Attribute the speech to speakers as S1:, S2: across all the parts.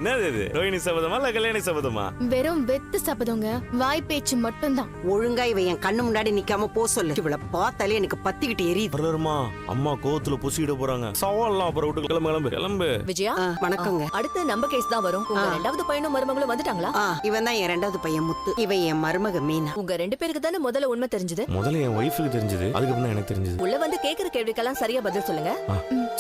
S1: என்னது இது? ரோஹிணி சபதமா இல்ல கல்யாணி சபதமா?
S2: வெறும் வெத்து சபதங்க, வாய் பேச்சு மட்டும்தான்.
S3: ஒழுங்கா இவ என் கண்ணு முன்னாடி நிக்காம போ சொல்லு. இவள பார்த்தாலே எனக்கு பத்திக்கிட்டு எரியுது.
S1: வரலருமா, அம்மா கோவத்துல புசிட போறாங்க. சவால்லாம் அப்புறம் விட்டு கிளம்பு கிளம்பு.
S4: விஜயா,
S3: வணக்கங்க.
S4: அடுத்து நம்ம கேஸ் தான் வரும். உங்க ரெண்டாவது பையனும் மருமகளும் வந்துட்டாங்களா?
S3: இவன் தான் என் ரெண்டாவது பையன் முத்து. இவ என் மருமக மீனா.
S4: உங்க ரெண்டு பேருக்கு தானே முதல்ல உண்மை தெரிஞ்சது?
S1: முதல்ல என் ஒய்ஃபுக்கு தெரிஞ்சது, அதுக்கப்புறம் எனக்கு தெரிஞ்சது.
S4: உள்ள வந்து கேக்குற கேள்விக்கெல்லாம் சரியா பதில் சொல்லுங்க.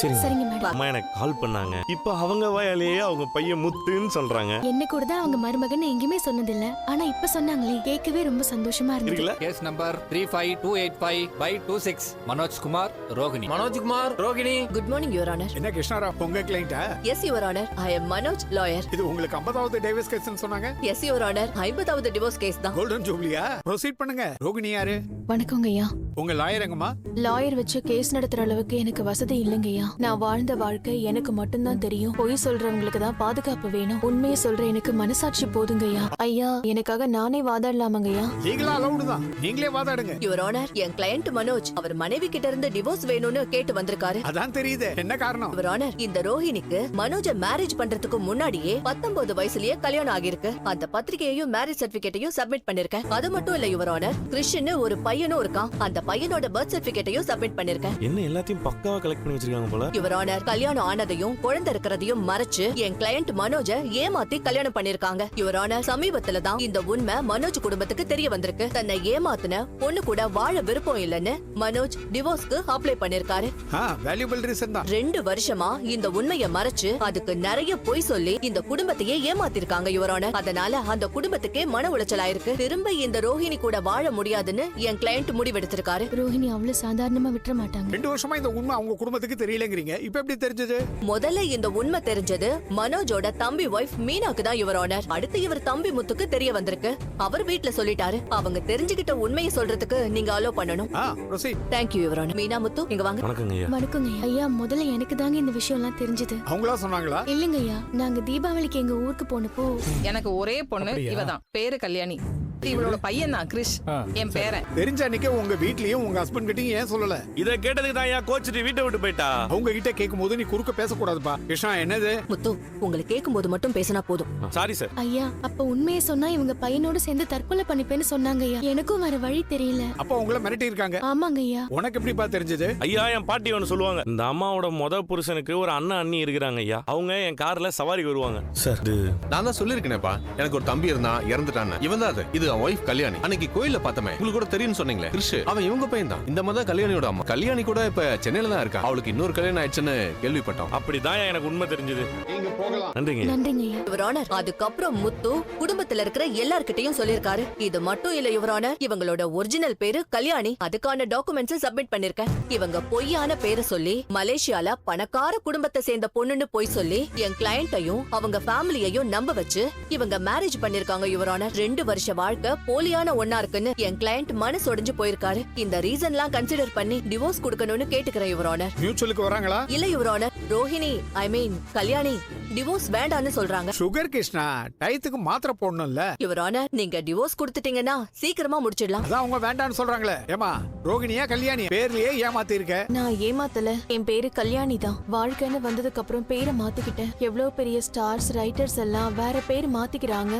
S2: சரிங்க மேடம்.
S1: அம்மா எனக்கு கால் பண்ணாங்க. இப்ப அவங்க வாயாலேயே அவங்க பையன் முத்துன்னு சொல்றாங்க.
S2: என்ன கூட தான் அவங்க மருமகன் எங்கேயுமே சொன்னதில்ல. ஆனா இப்ப சொன்னாங்களே, கேட்கவே ரொம்ப சந்தோஷமா இருந்தது.
S5: Case number 35285/26 Manoj Kumar Rohini.
S6: Manoj Kumar Rohini.
S4: Good morning your honour.
S7: என்ன கிருஷ்ணாரா உங்க கிளைண்டா?
S4: Yes your honour, I am Manoj lawyer.
S7: இது உங்களுக்கு 50வது டைவர்ஸ் கேஸ்னு சொன்னாங்க.
S4: எஸ் யுவர் ஆனர், 50வது டிவோர்ஸ் கேஸ் தான்.
S7: கோல்டன் ஜூப்ளியா? ப்ரோசீட் பண்ணுங்க. ரோகிணி யாரு?
S2: வணக்கங்க ஐயா.
S7: உங்க லாயர் எங்கம்மா?
S2: லாயர் வச்சு கேஸ் நடத்துற அளவுக்கு எனக்கு வசதி இல்லைங்க ஐயா. நான் வாழ்ந்த வாழ்க்கை எனக்கு மட்டும்தான் தெரியும். பொய் சொல்றவங்களுக்கு தான் பாதுகாப்பு வேணும். உண்மையை சொல்ற எனக்கு மனசாட்சி போதுங்க ஐயா. ஐயா, எனக்காக நானே வாதாடலாமாங்க ஐயா?
S7: லீகலா அலௌட் தான். நீங்களே வாதாடுங்க.
S4: யுவர் ஆனர், என் கிளையண்ட் மனோஜ் அவர் மனைவி கிட்ட இருந்து டிவோர்ஸ் வேணும்னு கேட்டு வந்திருக்காரு.
S7: அதான் தெரியுது. என்ன காரணம்?
S4: யுவர் ஆனர், இந்த ரோஹிணிக்கு மனோஜ மேரேஜ் பண்றதுக்கு முன்னாடியே 19 வயசுலயே கல்யாணம் ஆகிருக்கு. அந்த பத்திரிகையையும் மேரேஜ் சர்டிபிகேட்டையும் சப்மிட் பண்ணிருக்கேன். அது மட்டும் இல்ல யுவர் ஆனர், கிறிஸ்டின் ஒரு பையனும் இருக்கான். அந்த பையனோட பர்த் சர்டிபிகேட்டையும் சப்மிட் பண்ணிருக்கேன்.
S1: என்ன எல்லாத்தையும் பக்காவா கலெக்ட் பண்ணி வச்சிருக்காங்க போல.
S4: யுவர் ஆனர், கல்யாணம் ஆனதையும் குழந்தை இருக்கிறதையும் மறைச்சு என் கிளையண்ட் மனோஜ ஏமாத்தி கல்யாணம் பண்ணிருக்காங்க. யுவர் ஆனர், சமீபத்துல தான் இந்த உண்மை மனோஜ் குடும்பத்துக்கு தெரிய வந்திருக்கு. தன்னை ஏமாத்தின பொண்ணு கூட வாழ விருப்பம் இல்லன்னு மனோஜ் டிவோர்ஸ்க்கு அப்ளை பண்ணிருக்காரு.
S7: வேல்யூபிள் ரீசன் தான்.
S4: 2 வருஷமா இந்த உண்மையை மறைச்சு அதுக்கு நிறைய பொய் சொல்லி இந்த குடும்பத்தையே ஏமாத்திருக்காங்க யுவர் ஆனர். அதனால அந்த குடும்பத்துக்கே மன உளைச்சல் ஆயிருக்கு. திரும்ப இந்த ரோஹிணி கூட வாழ முடியாதுன்னு என் கிளையண்ட் முடிவெடுத்திருக்காரு.
S2: ரோஹிணி அவ்வளவு சாதாரணமா விட்டுற மாட்டாங்க.
S7: 2 வருஷமா இந்த உண்மை அவங்க குடும்பத்துக்கு தெரியலங்கறீங்க. இப்ப எப்படி தெரிஞ்சது?
S4: முதல்ல இந்த உண்மை தெரிஞ்சது மனோஜோட தம்பி வைஃப் மீனாக்கு தான் யுவர் ஆனர். அடுத்து இவர் தம்பி முத்துக்கு தெரிய வந்திருக்கு. அவர் வீட்ல சொல்லிட்டாரு. அவங்க தெரிஞ்சுக்கிட்ட உண்மையை சொல்றதுக்கு நீங்க அலோ பண்ணணும்.
S7: Proceed.
S4: Thank you your honour. Meena Muthu, இங்க வாங்க.
S1: வணக்கங்க ஐயா.
S2: வணக்கங்க ஐயா. ஐயா, முதல்ல எனக்கு தாங்க இந்த விஷயம் எல்லாம் தெரிஞ்சது.
S7: அவங்களா சொன்னாங்களா?
S2: இல்லங்க ஐயா, நாங்க தீபாவளிக்கு எங்க ஊருக்கு போனப்போ
S8: எனக்கு ஒரே பொண்ணு இவதான், பேரு கல்யாணி. இவளோட பையன் தான் கிறிஷ், என் பேரன்.
S7: தெரிஞ்ச அன்னைக்கு உங்க வீட்லயும் உங்க ஹஸ்பண்ட் கிட்டயும் ஏன் சொல்லல?
S1: இத கேட்டதுக்கு தான் ஐயா கோச்சிட்டு வீட்டை விட்டு போயிட்டா.
S7: அவங்க கிட்ட கேட்கும்போது நீ குறுக்க பேசக்கூடாதுப்பா. கிருஷ்ணா, என்னது?
S4: முத்து, உங்களை கேட்கும்போது மட்டும் பேசினா போதும்.
S1: Sorry sir.
S2: ஐயா, அப்ப உண்மையை சொன்னா இவங்க பையனோட சேர்ந்து தற்கொலை பண்ணிப்பேன்னு சொன்னாங்க ஐயா. எனக்கும் வேற வழி தெரியல.
S7: அப்ப உங்களை மிரட்டி இருக்காங்க.
S2: ஆமாங்க ஐயா.
S7: உனக்கு எப்படிப்பா தெரிஞ்சது?
S1: ஐயா, என் பாட்டி ஒன்னு சொல்லுவாங்க. இந்த அம்மாவோட முதல் புருஷனுக்கு ஒரு அண்ணன் அண்ணி இருக்கிறாங்க ஐயா. அவங்க என் கார்ல சவாரிக்கு வருவாங்க. சார்,
S6: நான் தான் சொல்லிருக்கேனேப்பா, எனக்கு ஒரு தம்பி இருந்தான், இறந்துட்டான். இவன் தான் அது. இது அவன் ஒய்ஃப் கல்யாணி. அன்னைக்கு கோயில்ல பார்த்தமே, உங்களுக்கு கூட தெரியும்னு சொன்னீங்களே கிறிஷ், அவன் இவங்க பையன் தான். இந்த மாதிரி கல்யாணியோட அம்மா. கல்யாணி கூட இப்ப சென்னையில தான் இருக்கா. அவளுக்கு இன்னொரு கல்யாணம் ஆயிடுச்சுன்னு கேள்விப்பட்டோம்.
S1: அப்படிதான் எனக்கு உண்மை தெரிஞ்சது.
S7: நீங்க போகலாம்.
S1: நன்றிங்க.
S2: நன்றிங்க ஐயா.
S4: யுவர் ஆனர், அதுக்கப்புறம் முத்து குடும்பத்துல இருக்கிற எல்லார்கிட்டயும் சொல்லிருக்காரு. இது மட்டும் இல்ல யுவர் ஆனர், இவங்களோட ஒரிஜினல் பேரு கல்யாணி. அதுக்கான டாக்குமெண்ட்ஸ் சப்மிட் பண்ணிருக்கேன். இவங்க பொய்யான பேரை சொல்லி மலேசியால பணக்கார குடும்பத்தை சேர்ந்த பொண்ணுன்னு பொய் சொல்லி என் கிளையண்ட்டையும் அவங்க ஃபேமிலியையும் நம்ப வச்சு இவங்க மேரேஜ் பண்ணிருக்காங்க யுவர் ஆனர். 2 வருஷ வாழ்க்கை போலியான ஒன்னா இருக்குன்னு என் கிளையண்ட் மனசு உடைஞ்சு போயிருக்காரு. இந்த ரீசன்லாம் கன்சிடர் பண்ணி டிவோர்ஸ் கொடுக்கணும்னு கேட்டுக்கிறேன் யுவர் ஆனர்.
S7: மியூச்சுவலுக்கு வராங்களா?
S4: இல்ல your honour, Rohini I mean Kalyani divorce வேண்டான்னு சொல்றாங்க.
S7: சுகர் கிருஷ்ணா, டயத்துக்கு மாத்திரை போடணும்ல.
S4: யுவர் ஆனர், நீங்க டிவோர்ஸ் கொடுத்துட்டீங்கன்னா சீக்கிரமா முடிச்சிடலாம்.
S7: அதான் அவங்க வேண்டான்னு சொல்றாங்களே. ஏமா, ரோகிணியா கல்யாணி பேர்லயே ஏமாத்தி இருக்க?
S2: நான் ஏமாத்தல. என் பேரு கல்யாணி தான். வாழ்க்கைன்னு வந்ததுக்கு அப்புறம் பேரை மாத்திக்கிட்டேன். எவ்வளவு பெரிய ஸ்டார்ஸ் ரைட்டர்ஸ் எல்லாம் வேற பேர் மாத்திக்கிறாங்க.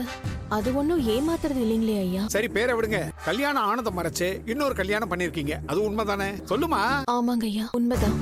S2: அது ஒண்ணும் ஏமாத்துறது இல்லைங்களே ஐயா.
S7: சரி, பேரை விடுங்க. கல்யாணம் ஆனதை மறைச்சு இன்னொரு கல்யாணம் பண்ணிருக்கீங்க, அது உண்மைதானே? சொல்லுமா.
S2: ஆமாங்க ஐயா, உண்மைதான்.